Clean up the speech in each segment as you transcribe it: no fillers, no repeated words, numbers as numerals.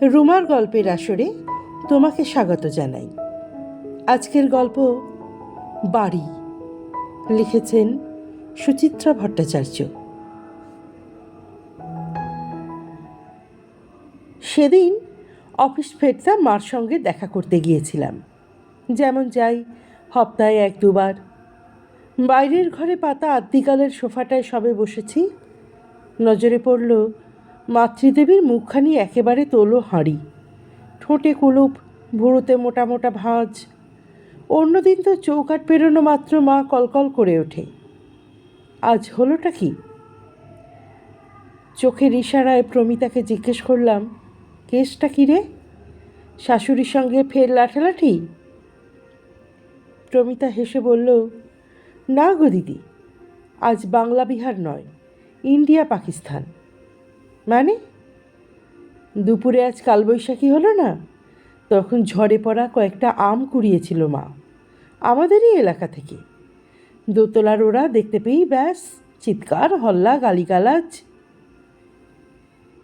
রুমার গল্পের আসরে তোমাকে স্বাগত জানাই। আজকের গল্প বাড়ি, লিখেছেন সুচিত্রা ভট্টাচার্য। সেদিন অফিস ফেরতাম মার সঙ্গে দেখা করতে গিয়েছিলাম। যেমন যাই, সপ্তাহে 1-2 বার। বাইরের ঘরে পাতা আদ্যিকালের সোফাটায় সবে বসেছি। নজরে পড়ল মাতৃদেবীর মুখখানি একেবারে তোলো হাঁড়ি, ঠোঁটে কুলুপ, ভুরুতে মোটা মোটা ভাঁজ। অন্যদিন তো চৌকাঠ পেরোনো মাত্র মা কলকল করে ওঠে। আজ হলোটা কি? চোখের ইশারায় প্রমিতাকে জিজ্ঞেস করলাম, কেসটা কী রে? শাশুড়ির সঙ্গে ফের লাঠালাঠি? প্রমিতা হেসে বলল, না গো দিদি, আজ বাংলা বিহার নয়, ইন্ডিয়া পাকিস্তান। মানে? দুপুরে আজ কালবৈশাখী হলো না, তখন ঝড়ে পড়া কয়েকটা আম কুড়িয়েছিল মা, আমাদেরই এলাকা থেকে। দোতলার ওরা দেখতে পেয়েই ব্যাস চিৎকার, হল্লা, গালিগালাজ।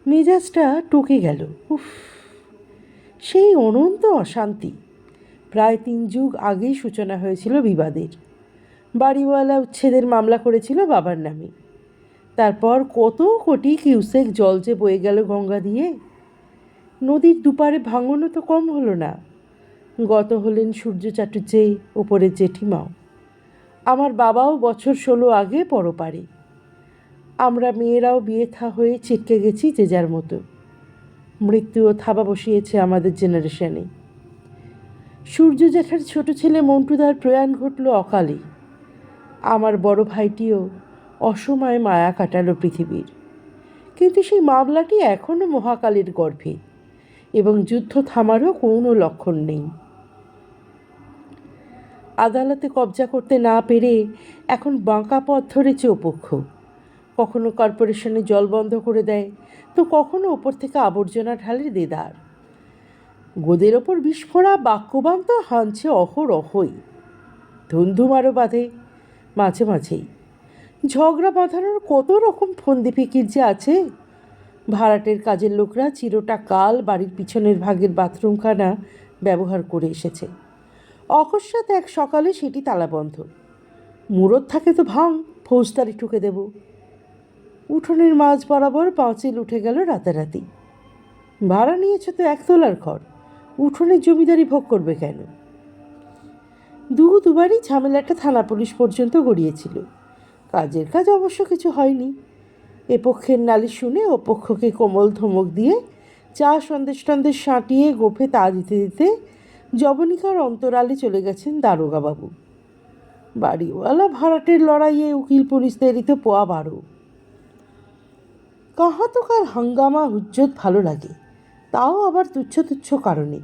মেজাজটা টুকে গেল। উফ, সেই অনন্ত অশান্তি। প্রায় 3 যুগ আগেই সূচনা হয়েছিল বিবাদের। বাড়িওয়ালা উচ্ছেদের মামলা করেছিল বাবার নামে। তারপর কত কোটি কিউসেক জল যে বয়ে গেল গঙ্গা দিয়ে। নদীর দুপারে ভাঙনও তো কম হলো না। গত হলেন সূর্য চাটুর্যে ওপরের জেঠিমাও। আমার বাবাও বছর 16 আগে পরপারে। আমরা মেয়েরাও বিয়ে থা হয়ে ছিটকে গেছি যে যার মতো। মৃত্যুও থাবা বসিয়েছে আমাদের জেনারেশনে। সূর্য জ্যাঠার ছোট ছেলে মন্টুদার প্রয়াণ ঘটল অকালে। আমার বড় ভাইটিও অসময়ে মায়া কাটালো পৃথিবীর। কিন্তু সেই মামলাটি এখনও মহাকালের গর্ভে, এবং যুদ্ধ থামারও কোনো লক্ষণ নেই। আদালতে কবজা করতে না পেরে এখন বাঁকা পথ ধরেছে ওপক্ষ। কখনো কর্পোরেশনে জল বন্ধ করে দেয়, তো কখনো ওপর থেকে আবর্জনা ঢালে দেদার। গোদের ওপর বিস্ফোরা বাক্যবান তো হানছে অহরহই। ধুমধুমারও বাঁধে মাঝে মাঝেই। ঝগড়া বাঁধানোর কত রকম ফন্দি ফিকির যে আছে। ভাড়াটের কাজের লোকরা চিরটা কাল বাড়ির পিছনের ভাগের বাথরুমখানা ব্যবহার করে এসেছে। অকস্মাৎ এক সকালে সেটি তালাবন্ধ। মুরদ থাকে তো ভাঙ, ফৌজদারি ঠুকে দেব। উঠোনের মাঝ বরাবর পাঁচিল উঠে গেল রাতারাতি। ভাড়া নিয়েছে তো 1 তলার ঘর, উঠোনের জমিদারি ভোগ করবে কেন? দুবারই ঝামেলাটা থানা পুলিশ পর্যন্ত গড়িয়েছিল। কাজের কাজ অবশ্য কিছু হয়নি। এ পক্ষের নালিশ শুনে ও পক্ষকে কোমল ধমক দিয়ে চা সন্দেশ টন্দেশ সাঁটিয়ে গোফে তা দিতে দিতে জবনিকার অন্তরালে চলে গেছেন দারোগাবাবু। বাড়িওয়ালা ভাড়াটের লড়াইয়ে উকিল পুলিশদেরই তো পোয়া 12। কাহা তো কার হাঙ্গামা হুজ্জত ভালো লাগে, তাও আবার তুচ্ছ তুচ্ছ কারণে।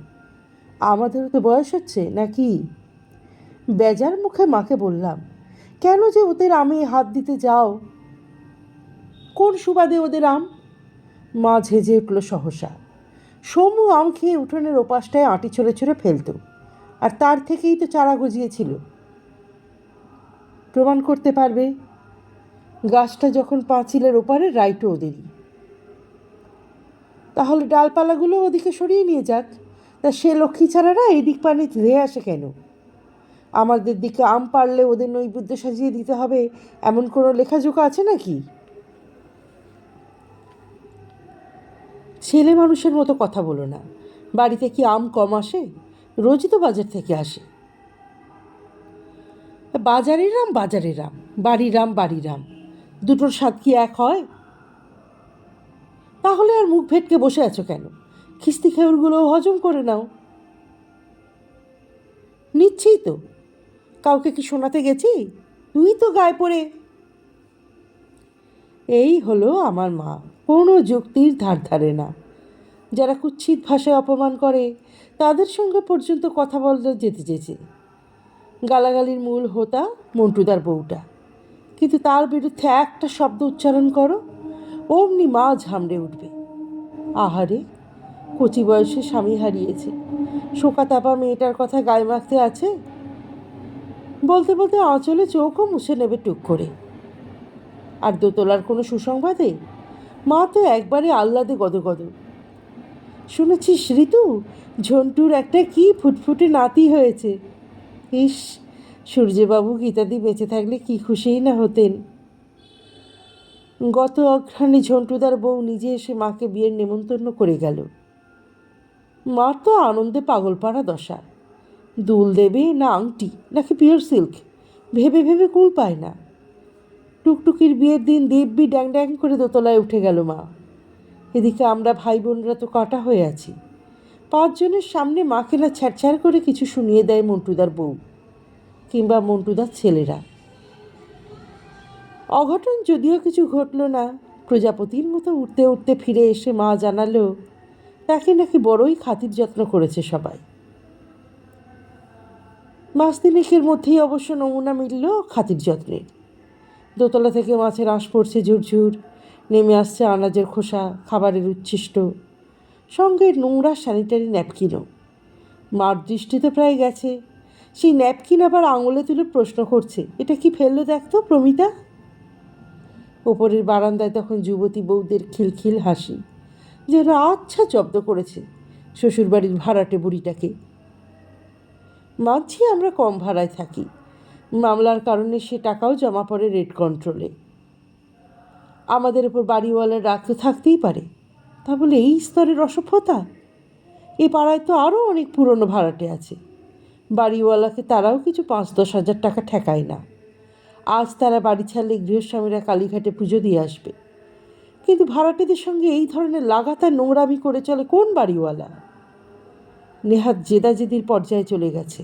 আমাদেরও তো বয়স হচ্ছে নাকি? বেজার মুখে মাকে বললাম, কেন যে ওদের আমে হাত দিতে যাও? কোন সুবাদে ওদের আম? মা ঝেঁঝে উঠল সহসা। সমু আম খেয়ে উঠোনের ওপাশটায় আঁটি ছড়ে ছড়ে ফেলত, আর তার থেকেই তো চারা গজিয়েছিল। প্রমাণ করতে পারবে? গাছটা যখন পাঁচিলের ওপারে, রাইটও ওদেরই। তাহলে ডালপালাগুলো ওদিকে সরিয়ে নিয়ে যাক। তা সে লক্ষ্মী ছাড়ারা এদিক পানি ধেয়ে আসে কেন? আমাদের দিকে আম পারলে ওদের নৈবেদ্য সাজিয়ে দিতে হবে, এমন কোনো লেখাজোখা আছে নাকি? ছেলে মানুষের মতো কথা বলো না। বাড়িতে কি আম কম আসে? রোজই তো বাজার থেকে আসে। বাজারের আম বাজারের আম, বাড়ির আম বাড়ির আম, দুটোর স্বাদ কি এক হয়? তাহলে আর মুখ ভেটকে বসে আছো কেন? খিস্তি খেউরগুলো হজম করে নাও। নিচ্ছিই তো। কাউকে কি শোনাতে গেছি? তুই তো গায়ে পড়ে। এই হলো আমার মা, কোনো যুক্তির ধার ধারে না। যারা কুৎসিত ভাষায় অপমান করে তাদের সঙ্গে পর্যন্ত কথা বলতে যেতে চেয়েছে। গালাগালির মূল হোতা মন্টুদার বউটা, কিন্তু তার বিরুদ্ধে একটা শব্দ উচ্চারণ করো, অমনি মা ঝামড়ে উঠবে। আহারে, কচি বয়সে স্বামী হারিয়েছে, শোকাতাপা মেয়েটার কথা গায়ে মাখতে আছে। বলতে বলতে আঁচলে চোখও মুছে নেবে টুক করে। আর দোতলার কোনো সুসংবাদে মা তো একবারে আহ্লাদে গদগদ। শুনেছিস ঋতু, ঝন্টুর একটা কি ফুটফুটে নাতি হয়েছে। ইস, সূর্যবাবু গীতাদি বেঁচে থাকলে কি খুশিই না হতেন। গত অঘ্রাণে ঝন্টুদার বউ নিজে এসে মাকে বিয়ের নেমন্তন্ন করে গেল। মার তো আনন্দে পাগলপাড়া দশা। দুল দেবে না আংটি নাকি পিওর সিল্ক, ভেবে ভেবে কুল পায় না। টুকটুকির বিয়ের দিন দিব্যি ড্যাং ড্যাং করে দোতলায় উঠে গেল মা। এদিকে আমরা ভাই বোনরা তো কাটা হয়ে আছি। 5 জনের সামনে মাকে না ছ্যাঁড়ছ্যাঁড় করে কিছু শুনিয়ে দেয় মন্টুদার বউ কিংবা মন্টুদার ছেলেরা। অঘটন যদিও কিছু ঘটল না, প্রজাপতির মতো উঠতে উঠতে ফিরে এসে মা জানালো তাকে নাকি বড়ই খাতির যত্ন করেছে সবাই। মাস তিনেকের মধ্যেই অবশ্য নমুনা মিলল খাতির যত্নের। দোতলা থেকে মাছের আঁশ পড়ছে ঝুরঝুর, নেমে আসছে আনাজের খোসা, খাবারের উচ্ছিষ্ট, সঙ্গে নোংরা স্যানিটারি ন্যাপকিনও। মার দৃষ্টি তো প্রায় গেছে। সেই ন্যাপকিন আবার আঙুলে তুলে প্রশ্ন করছে, এটা কি ফেললো দেখতো প্রমিতা। ওপরের বারান্দায় তখন যুবতী বউদের খিলখিল হাসি, যেন আচ্ছা জব্দ করেছে শ্বশুরবাড়ির ভাড়াটে বুড়িটাকে। মানছি আমরা কম ভাড়ায় থাকি, মামলার কারণে সে টাকাও জমা পড়ে রেড কন্ট্রোলে। আমাদের ওপর বাড়িওয়ালার রাগ তো থাকতেই পারে, তা বলে এই স্তরের অসভ্যতা। এ পাড়ায় তো আরও অনেক পুরনো ভাড়াটে আছে, বাড়িওয়ালাকে তারাও কিছু 5-10 হাজার টাকা ঠেকায় না। আজ তারা বাড়ি ছাড়লে গৃহস্বামীরা কালীঘাটে পুজো দিয়ে আসবে, কিন্তু ভাড়াটেদের সঙ্গে এই ধরনের লাগাতার নোংরামি করে চলে কোন বাড়িওয়ালা? নেহাত জেদাজেদির পর্যায়ে চলে গেছে,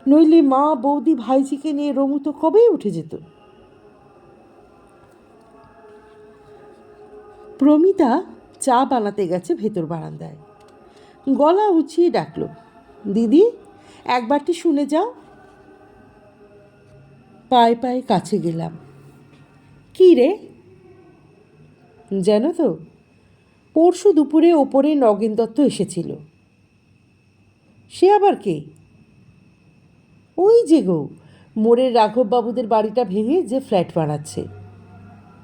নইলে মা বৌদি ভাইজিকে নিয়ে রমু তো কবেই উঠে যেত। প্রমিতা চা বানাতে গেছে ভেতর বারান্দায়। গলা উঁচিয়ে ডাকলো, দিদি একবারটি শুনে যাও। পায়ে পায়ে কাছে গেলাম। কী রে? জানো তো, পরশু দুপুরে ওপরে নগেন দত্ত এসেছিল। সে আবার কে? ওই যে গো, মোড়ের রাঘববাবুদের বাড়িটা ভেঙে যে ফ্ল্যাট বানাচ্ছে।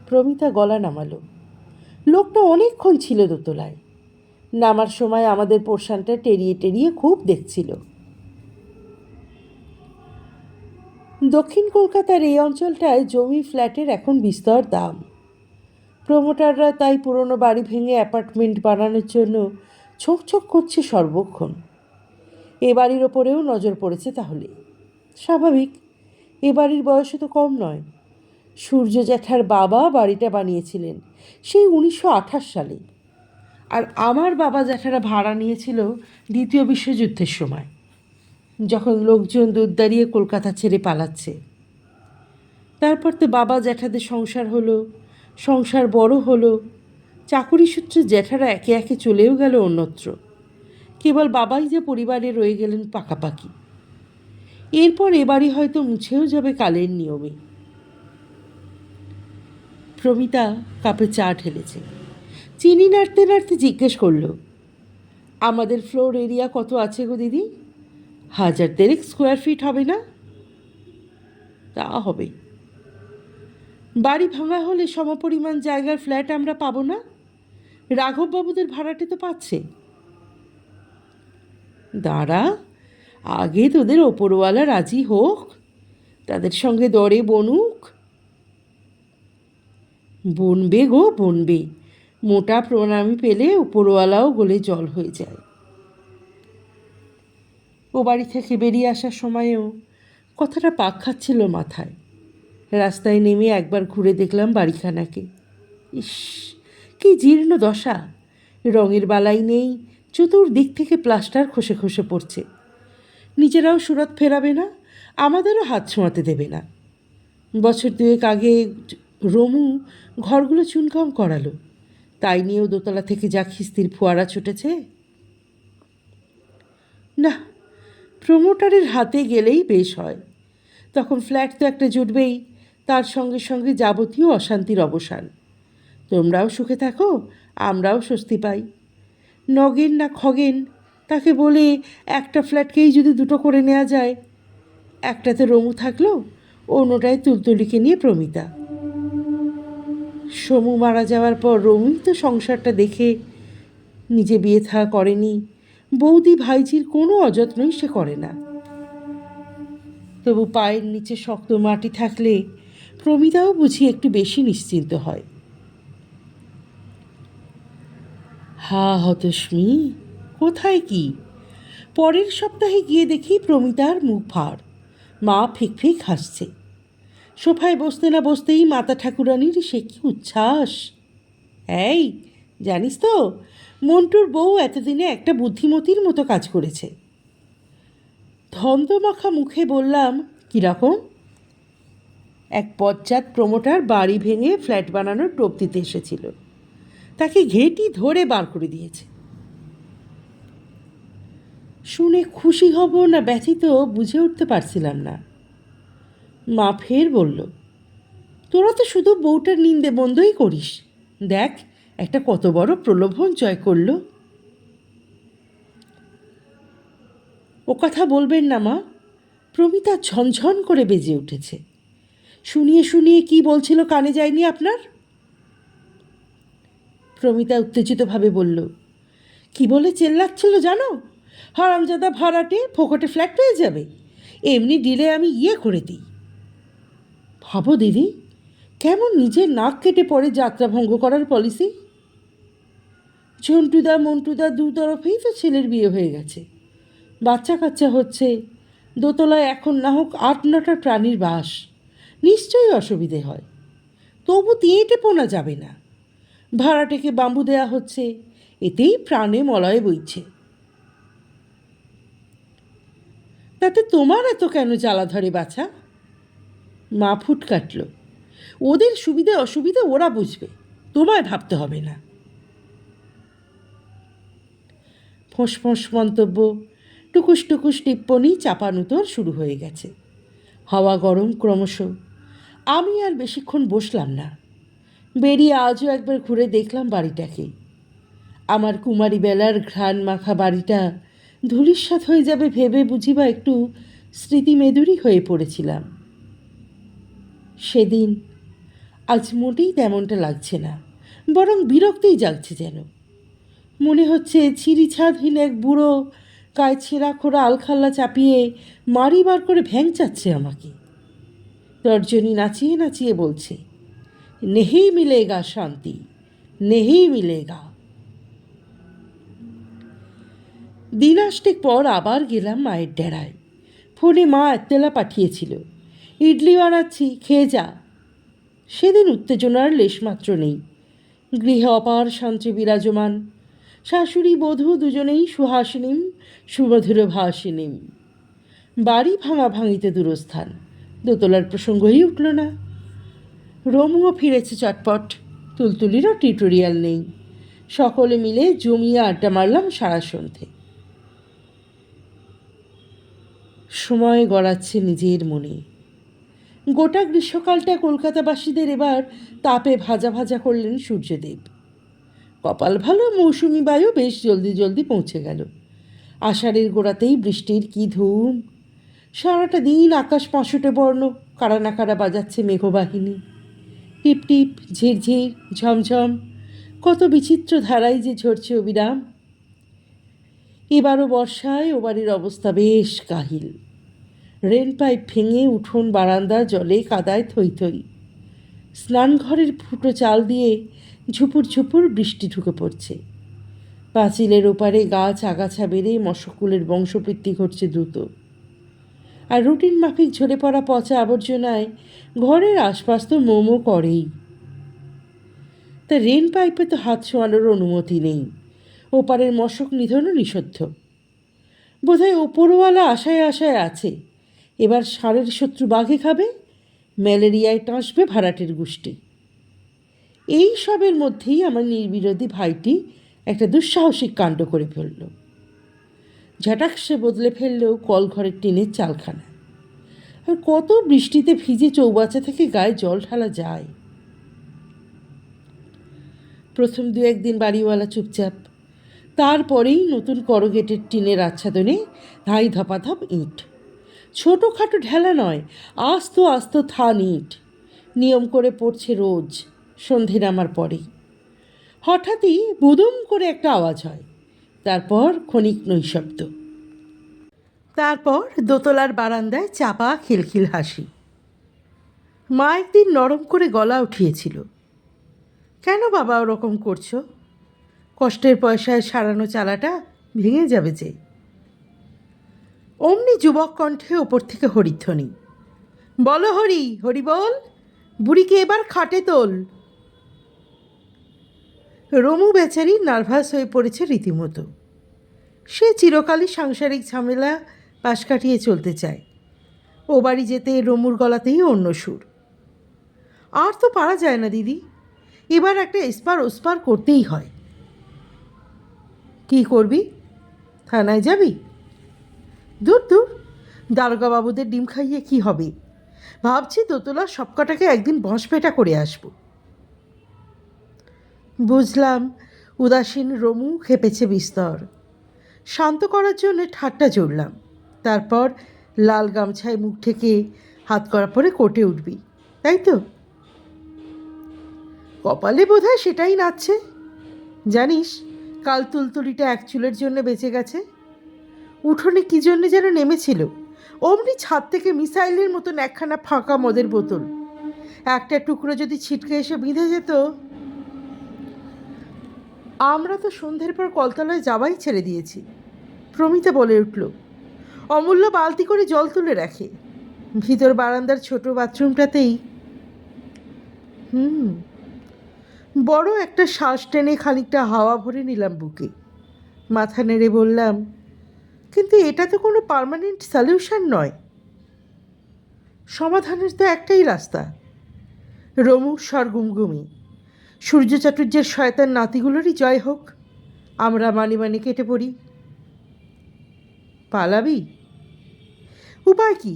প্রমিতা গলা নামালো। লোকটা অনেকক্ষণ ছিল দোতলায়, নামার সময় আমাদের পোর্শনটা টেরিয়ে টেরিয়ে খুব দেখছিল। দক্ষিণ কলকাতার এই অঞ্চলটায় জমি ফ্ল্যাটের এখন বিস্তর দাম। প্রমোটাররা তাই পুরনো বাড়ি ভেঙে অ্যাপার্টমেন্ট বানানোর জন্য ছোঁক করছে সর্বক্ষণ। এ বাড়ির ওপরেও নজর পড়েছে তাহলে। স্বাভাবিক, এ বাড়ির বয়সও তো কম নয়। সূর্য জ্যাঠার বাবা বাড়িটা বানিয়েছিলেন সেই 1928 সালে, আর আমার বাবা জ্যাঠারা ভাড়া নিয়েছিল দ্বিতীয় বিশ্বযুদ্ধের সময়, যখন লোকজন দুধ দাঁড়িয়ে কলকাতা ছেড়ে পালাচ্ছে। তারপর তো বাবা জ্যাঠাদের সংসার হলো, সংসার বড় হলো, চাকুরি সূত্রে জ্যাঠারা একে একে চলেও গেল অন্যত্র। কেবল বাবাই যে পরিবারে রয়ে গেলেন পাকাপাকি। এরপর এ বাড়ি হয়তো মুছেও যাবে কালের নিয়মে। প্রমিতা কাপে চা ঢেলেছে, চিনি নাড়তে নাড়তে জিজ্ঞেস করল, আমাদের ফ্লোর এরিয়া কত আছে গো দিদি? 1000 স্কোয়ার ফিট হবে না? তা হবে। বাড়ি ভাঙা হলে সমপরিমাণ জায়গার ফ্ল্যাট আমরা পাবো না? রাঘববাবুদের ভাড়াটে তো পাচ্ছে। দাঁড়া, আগে তোদের ওপরওয়ালা রাজি হোক, তাদের সঙ্গে দরে বনুক। বনবে গো বনবে, মোটা প্রণামী পেলে ওপরওয়ালাও গলে জল হয়ে যায়। ও বাড়ি থেকে বেরিয়ে আসার সময়ও কথাটা পাক খাচ্ছিল মাথায়। রাস্তায় নেমে একবার ঘুরে দেখলাম বাড়িখানাকে। ইস, কি জীর্ণ দশা! রঙের বালাই নেই, চতুর্দিক থেকে প্লাস্টার খসে খসে পড়ছে। নিজেরাও সুরত ফেরাবে না, আমাদেরও হাত ছোঁয়াতে দেবে না। বছর 2 আগে রমু ঘরগুলো চুনকাম করালো, তাই নিয়েও দোতলা থেকে যা খিস্তির ফোয়ারা ছুটেছে। না, প্রমোটারের হাতে গেলেই বেশ হয়, তখন ফ্ল্যাট তো একটা জুটবেই, তার সঙ্গে সঙ্গে যাবতীয় অশান্তির অবসান। তোমরাও সুখে থাকো, আমরাও স্বস্তি পাই। নগেন না খগেন, তাকে বলে একটা ফ্ল্যাটকেই যদি 2টো করে নেওয়া যায়। একটাতে রমু থাকলো, অন্যটায় তুলতুলিকে নিয়ে প্রমিতা। সমু মারা যাওয়ার পর রমুই তো সংসারটা দেখে নিজে বিয়ে থা করেনি, বৌদি ভাইজির কোনো অযত্নই সে করে না। তবু পায়ের নিচে শক্ত মাটি থাকলে প্রমিতাও বুঝি একটু বেশি নিশ্চিন্ত হয়। হা হতস্মি, কোথায় কি! পরের সপ্তাহে গিয়ে দেখি প্রমিতার মুখ ভার, মা ফিক ফিক হাসছে। সোফায় বসতে না বসতেই মাতা ঠাকুরানির সে কি উচ্ছ্বাস! এই জানিস তো, মন্টুর বউ এতদিনে একটা বুদ্ধিমতির মতো কাজ করেছে। ধন্দমাখা মুখে বললাম, কীরকম? এক বজ্জাত প্রমোটার বাড়ি ভেঙে ফ্ল্যাট বানানোর টোপ দিতে এসেছিল, তাকে ঘেঁটি ধরে বার করে দিয়েছে। শুনে খুশি হব না ব্যথিত বুঝে উঠতে পারছিলাম না। মা ফের বলল, তোরা তো শুধু বউটার নিন্দে বন্ধই করিস, দেখ একটা কত বড় প্রলোভন জয় করল। ও কথা বলবেন না মা, প্রমিতা ঝনঝন করে বেজে উঠেছে। শুনিয়ে শুনিয়ে কি বলছিল কানে যায়নি আপনার? প্রমিতা উত্তেজিতভাবে বলল, কি বলে চেল্লাচ্ছিল জানো? হারামজাদা ভাড়াটে ফোকটে ফ্ল্যাট পেয়ে যাবে, এমনি ডিলে আমি ইয়ে করে দিই। ভাবো দিদি, কেমন নিজের নাক কেটে পড়ে যাত্রা ভঙ্গ করার পলিসি। ঝন্টুদা মন্টুদা দু তরফেই তো ছেলের বিয়ে হয়ে গেছে, বাচ্চা কাচ্চা হচ্ছে, দোতলায় এখন না হোক 8-9টা প্রাণীর বাস, নিশ্চয়ই অসুবিধে হয়। তবু তিয়েটে পোনা যাবে না, ভাড়াটেকে বাম্বু দেয়া হচ্ছে, এতেই প্রাণে মলয় বইছে। তাতে তোমার এত কেন জ্বালা ধরে বাছা? মা ফুট কাটল, ওদের সুবিধে অসুবিধে ওরা বুঝবে, তোমায় ভাবতে হবে না। ফোঁস ফোঁস মন্তব্য, টুকুস টুকুস টিপ্পনি চাপানুতর শুরু হয়ে গেছে। হাওয়া গরম ক্রমশ। আমি আর বেশিক্ষণ বসলাম না, বেরিয়ে আজও একবার ঘুরে দেখলাম বাড়িটাকে। আমার কুমারী বেলার ঘ্রাণ মাখা বাড়িটা ধূলিসাৎ হয়ে যাবে ভেবে বুঝি বা একটু স্মৃতিমেদুরী হয়ে পড়েছিলাম সেদিন। আজ মোটেই তেমনটা লাগছে না, বরং বিরক্তই জাগছে যেন। মনে হচ্ছে ছিঁড়ি ছাদহীন এক বুড়ো গায়ে ছেঁড়া খোড়া আলখাল্লা চাপিয়ে মারি বার করে ভ্যাংচাচ্ছে আমাকে। তর্জনী নাচিয়ে নাচিয়ে বলছে, নেহি মিলেগা শান্তি, নেহি মিলেগা। দিন আষ্টেক পর আবার গেলাম মায়ের ডেরায়। ফোনে মা এত্তেলা পাঠিয়েছিল, ইডলি বানাচ্ছি, খেয়ে যা। সেদিন উত্তেজনার লেশমাত্র নেই, গৃহে অপার শান্তি বিরাজমান। শাশুড়ি বধূ দুজনেই সুহাসিনীম সুমধুর ভাসিনীম। বাড়ি ভাঙা ভাঙিতে দূরস্থান, দোতলার প্রসঙ্গই উঠল না। রোমুও ফিরেছে চটপট, তুলতুলিরও টিউটোরিয়াল নেই। সকলে মিলে জমিয়ে আড্ডা মারলাম সারা সন্ধে। সময় গড়াচ্ছে নিজের মনে। গোটা গ্রীষ্মকালটা কলকাতাবাসীদের এবার তাপে ভাজা ভাজা করলেন সূর্যদেব। কপাল ভালো, মৌসুমি বায়ু বেশ জলদি জলদি পৌঁছে গেল। আষাঢ়ের গোড়াতেই বৃষ্টির কি ধুম। সারাটা দিন আকাশ পাঁশুটে বর্ণ, কারা না কারা বাজাচ্ছে মেঘবাহিনী। টিপ টিপ ঝিরঝির ঝমঝম, কত বিচিত্র ধারায় যে ঝরছে অবিরাম। এবারও বর্ষায় ও বাড়ির অবস্থা বেশ কাহিল। রেন পাইপ ভেঙে উঠোন বারান্দা জলে কাদায় থই থই। স্নানঘরের ফুটো চাল দিয়ে ঝুপুর ঝুপুর বৃষ্টি ঢুকে পড়ছে। পাঁচিলের ওপারে গাছ আগাছা বেড়ে মশকুলের বংশবৃদ্ধি ঘটছে দ্রুত। আর রুটিন মাফিক ঝরে পড়া পচা আবর্জনায় ঘরের আশপাশ তো মোমো করেই। তা রেন পাইপে তো হাত ছোঁয়ানোর অনুমতি নেই, ওপারের মশক নিধনও নিষিদ্ধ। বোধহয় ওপরওয়ালা আশায় আশায় আছে, এবার ষাঁড়ের শত্রু বাঘে খাবে, ম্যালেরিয়ায় টাঁসবে ভাড়াটের গোষ্ঠী। এই সবের মধ্যেই আমার নির্বিরোধী ভাইটি একটা দুঃসাহসিক কাণ্ড করে ফেলল। ঝটাকসে বদলে ফেললেও কলঘরের টিনের চালখানা। আর কত বৃষ্টিতে ভিজে চৌবাচ্চা থেকে গায়ে জল ঢালা যায়। প্রথম 2-1 দিন বাড়িওয়ালা চুপচাপ, তারপরেই নতুন করগেটের টিনের আচ্ছাদনে ধাই ধপাধপ ইঁট। ছোটোখাটো ঢেলা নয়, আস্ত আস্ত থান ইঁট নিয়ম করে পড়ছে রোজ সন্ধে নামার পরেই। হঠাৎই বুদুম করে একটা আওয়াজ হয়, তারপর ক্ষণিক নৈশব্দ, তারপর দোতলার বারান্দায় চাপা খিলখিল হাসি। মা একদিন নরম করে গলা উঠিয়েছিল, কেন বাবা ওরকম করছো? কষ্টের পয়সায় সারানো চালাটা ভেঙে যাবে যে। অমনি যুবক কণ্ঠে ওপর থেকে হরিধ্বনি, বলো হরি, হরি বল, বুড়িকে এবার খাটে তোল। রমু বেচারি নার্ভাস হয়ে পড়েছে রীতিমতো। সে চিরকালই সাংসারিক ঝামেলা পাশ কাটিয়ে চলতে চায়। ও বাড়ি যেতে রমুর গলাতেই অন্য সুর। আর তো পারা যায় না দিদি, এবার একটা এসপার ওসপার করতেই হয়। কী করবি? থানায় যাবি? দূর দূর, দারোগাবাবুদের ডিম খাইয়ে কি হবে? ভাবছি দোতলার সবকটাকে একদিন বঁশপেটা করে আসব। বুঝলাম উদাসীন রমু খেপেছে বিস্তর। শান্ত করার জন্য ঠাট্টা জড়লাম। তারপর লাল গামছায় মুখ ঢেকে হাত করা পরে কোর্টে উঠবি, তাই তো? কপালে বোধহয় সেটাই নাচছে। জানিস, কাল তুলতুলিটা এক চুলের জন্য বেঁচে গেছে। উঠোনে কী জন্য যেন নেমেছিল, অমনি ছাদ থেকে মিসাইলের মতন একখানা ফাঁকা মদের বোতল। একটা টুকরো যদি ছিটকে এসে বিঁধে যেত। আমরা তো সন্ধ্যের পর কলতলায় যাওয়াই ছেড়ে দিয়েছি। প্রমিতা বলে উঠল, অমূল্য বালতি করে জল তুলে রাখে ভিতর বারান্দার ছোট বাথরুমটাতেই। বড় একটা শ্বাস টেনে খানিকটা হাওয়া ভরে নিলাম বুকে। মাথা নেড়ে বললাম, কিন্তু এটা তো কোনো পার্মানেন্ট সলিউশন নয়। সমাধানের তো একটাই রাস্তা। রমুর স্বরগুমগুমি, সূর্য চাটুর্যের শয়তান নাতিগুলোরই জয় হোক, আমরা মানে মানে কেটে পড়ি। পালাবি? উপায় কি?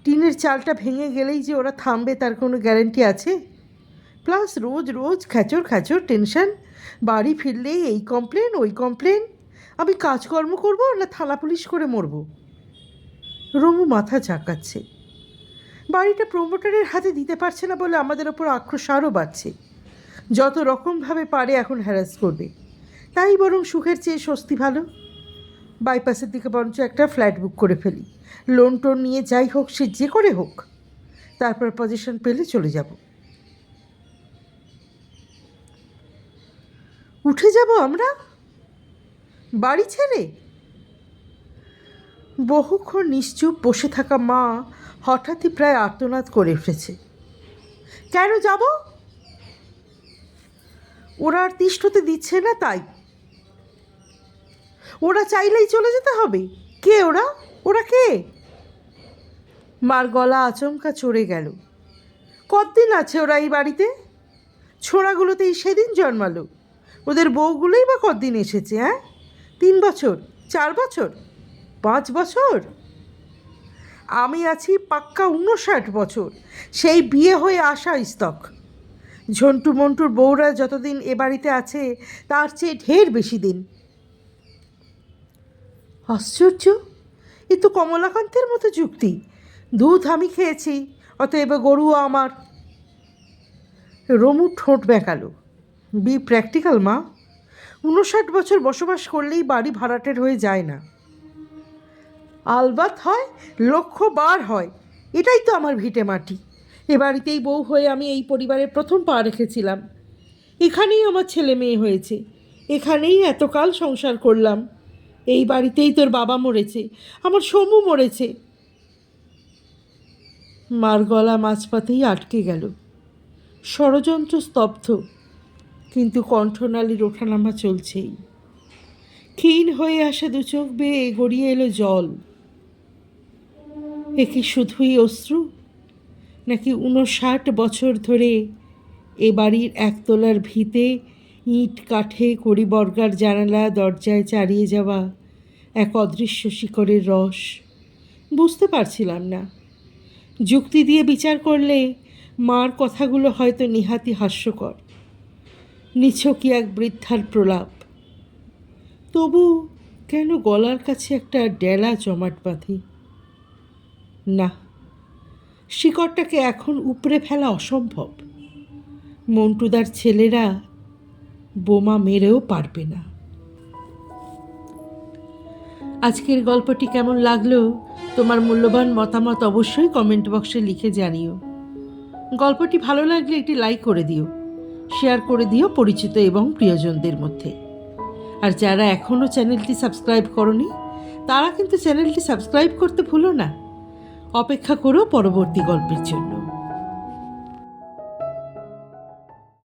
টিনের চালটা ভেঙে গেলেই যে ওরা থামবে তার কোনো গ্যারেন্টি আছে? প্লাস রোজ রোজ খ্যাচর খ্যাচর টেনশন, বাড়ি ফিরলেই এই কমপ্লেন ওই কমপ্লেন। আমি কাজকর্ম করব না থানা পুলিশ করে মরব? রমু মাথা ঝাঁকাচ্ছে। বাড়িটা প্রমোটারের হাতে দিতে পারছে না বলে আমাদের ওপর আক্রোশ আরও বাড়ছে। যত রকমভাবে পারে এখন হ্যারাস করবে। তাই বরং সুখের চেয়ে স্বস্তি ভালো। বাইপাসের দিকে বরঞ্চ একটা ফ্ল্যাট বুক করে ফেলি। লোন টোন নিয়ে যাই হোক, সে যে করে হোক, তারপর পজিশন পেলে চলে যাব। উঠে যাব আমরা বাড়ি ছেড়ে? বহুক্ষণ নিশ্চুপ বসে থাকা মা হঠাৎই প্রায় আর্তনাদ করে উঠেছে। কেন যাব? ওরা আর তিষ্ঠতে দিচ্ছে না, তাই। ওরা চাইলেই চলে যেতে হবে? কে ওরা? ওরা কে? মার গলা আচমকা চড়ে গেল। কতদিন আছে ওরা এই বাড়িতে? ছোড়াগুলোতেই সেদিন জন্মালো। ওদের বউগুলোই বা কতদিন এসেছে? 3 বছর, 4 বছর, 5 বছর? আমি আছি পাক্কা 59 বছর, সেই বিয়ে হয়ে আসা স্তক। ঝন্টু মন্টুর বউরা যতদিন এ বাড়িতে আছে তার চেয়ে ঢের বেশি দিন। আশ্চর্য, এ তো কমলাকান্তের মতো যুক্তি। দুধ আমি খেয়েছি, অতএব গরুও আমার। রমু ঠোঁট বেঁকালো। বি প্র্যাকটিক্যাল মা। 59 বছর বসবাস করলেই বাড়ি ভাড়াটের হয়ে যায় না। আলবাত হয়, 1,00,000 বার হয়। এটাই তো আমার ভিটে মাটি। এ বাড়িতেই বউ হয়ে আমি এই পরিবারের প্রথম পা রেখেছিলাম। এখানেই আমার ছেলে মেয়ে হয়েছে, এখানেই এতকাল সংসার করলাম। এই বাড়িতেই তোর বাবা মরেছে, আমার সমু মরেছে। মার গলা মাঝপথেই আটকে গেল। ষড়যন্ত্র স্তব্ধ, কিন্তু কণ্ঠনালীর ওঠানামা চলছেই। ক্ষীণ হয়ে আসা দু চোখ বেয়ে গড়িয়ে এলো জল। এ কি শুধুই অশ্রু, নাকি 59 বছর ধরে এ বাড়ির একতলার ভিতে ইট কাঠে কড়িবর্গার জানালা দরজায় চারিয়ে যাওয়া এক অদৃশ্য শিকড়ের রস? বুঝতে পারছিলাম না। যুক্তি দিয়ে বিচার করলে মার কথাগুলো হয়তো নেহাতি হাস্যকর, নিছকই এক বৃদ্ধার প্রলাপ। তবু কেন গলার কাছে একটা ডেলা জমাট বাঁধে? না, শিকড়টাকে এখন উপড়ে ফেলা অসম্ভব। মন্টুদার ছেলেরা বোমা মেরেও পারবে না। আজকের গল্পটি কেমন লাগলো তোমার মূল্যবান মতামত অবশ্যই কমেন্ট বক্সে লিখে জানিও। গল্পটি ভালো লাগলে একটি লাইক করে দিও, শেয়ার করে দিও পরিচিত এবং প্রিয়জনদের মধ্যে। আর যারা এখনও চ্যানেলটি সাবস্ক্রাইব করনি তারা কিন্তু চ্যানেলটি সাবস্ক্রাইব করতে ভুলো না। অপেক্ষা করো পরবর্তী গল্পের জন্য।